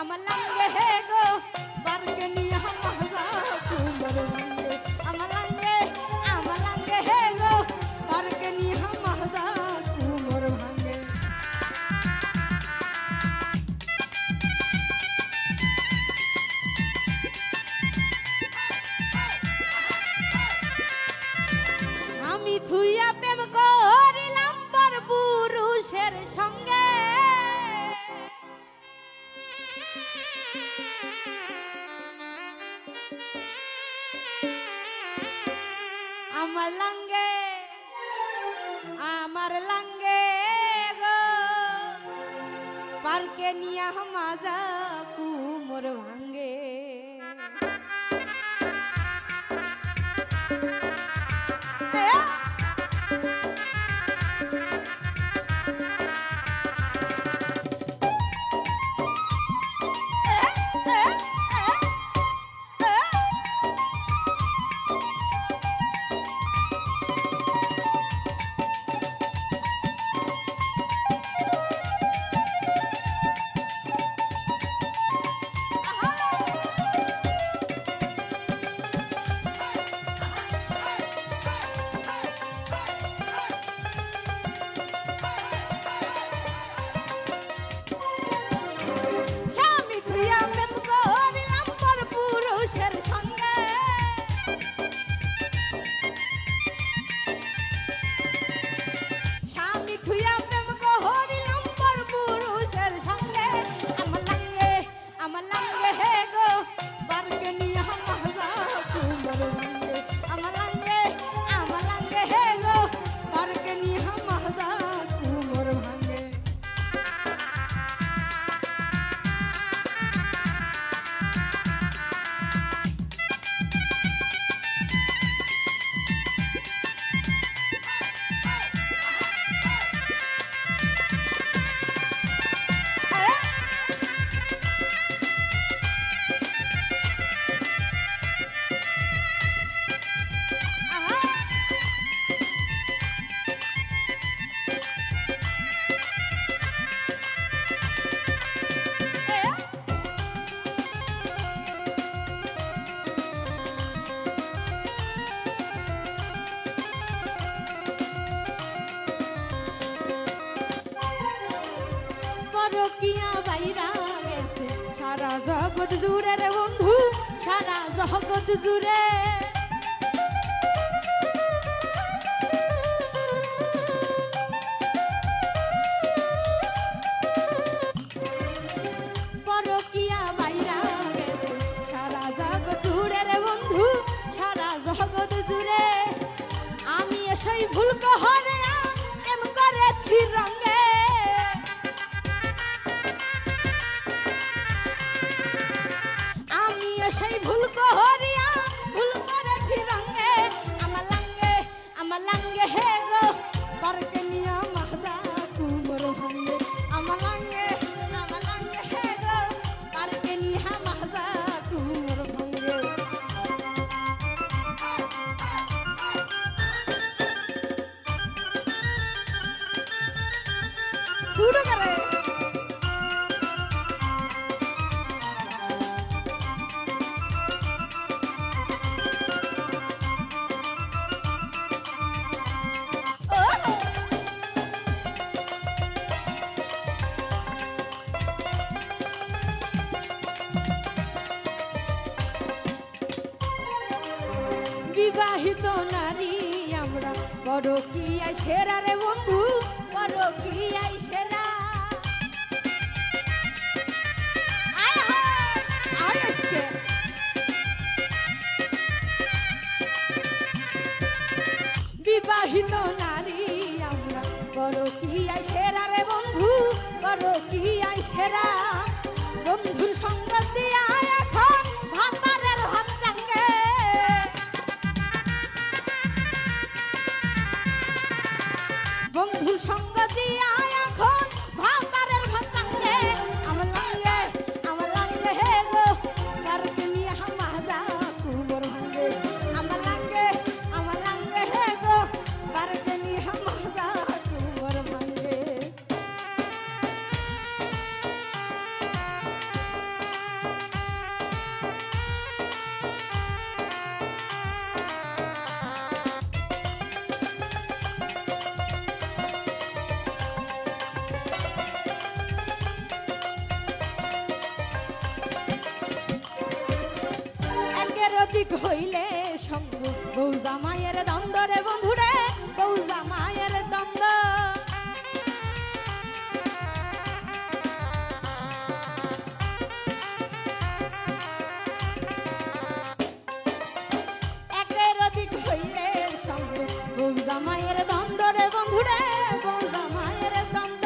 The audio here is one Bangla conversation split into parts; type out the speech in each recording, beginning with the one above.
আমার লাঙ্গে হে গো বারকে নিয়া মাহজা কুমর ভাঙ্গে আমার লাঙ্গে হে গো বারকে নিয়া মাহজা কুমর ভাঙ্গে আমি থুইয়া প্রেম করিলাম পর পুরুষের সঙ্গে আমার লাঙ্গে গো পার্কে নিয়া মাজা কুমোর ভাঙ্গে সারা জগৎ জুড়ে রে বন্ধু সারা জগৎ জুড়ে পরকিয়া বাইরা গেছে সারা জগৎ জুড়ে রে বন্ধু সারা জগৎ জুড়ে আমি সেই ভুল কহরে এম করেছি রঙে সেই ভুল করিয়া ভুল করেছি রঙে আমার লাঙ্গে হে গো বারকে নিয়া মাহজা কুমর ভাঙ্গে আমার লাঙ্গে হে গো বারকে নিয়া মাহজা কুমর ভাঙ্গে শুরু করে বিবাহিত নারী আমরা পরকীয়ায় সেরা রে বন্ধু পরকীয়ায় সেরা বিবাহিত নারী আমরা পরকীয়ায় সেরা রে বন্ধু পরকীয়ায় সেরা বন্ধুর সঙ্গ দিয়া এখন ভাতারের হাত চাঙ্গে বন্ধুর সঙ্গ দিয়া এখন ভাতারের ভাত চাঙ্গে আমার লাঙ্গে হে গো বারকে নিয়া মাহজা কুমর ভাঙ্গে আমার লাঙ্গে হে গো বারকে ওদিক হইলে সঙ্গ বউ জামাইয়ের দ্বন্দ্ব রে বন্ধুরে বউ জামাইয়ের দ্বন্দ্ব একের ওদিক হইলে সঙ্গ বউ জামাইয়ের দ্বন্দ্ব রে বন্ধুরে বউ জামাইয়ের দ্বন্দ্ব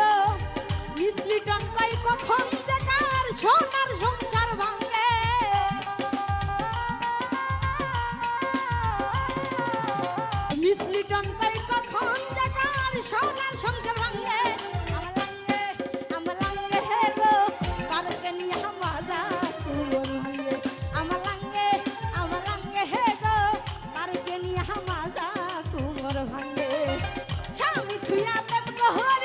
মিসলিটন কই কখন যে কার সোনার সংসার ভাঙে মিসলিটন কই কখন যে কার সোনার সংসার ভাঙে আমার লাঙ্গে হে গো কারকে নিয়ে হামাজা কুমর ভাঙে আমার লাঙ্গে হে গো কারকে নিয়ে হামাজা কুমর ভাঙে স্বামী থুইয়া দেব গহর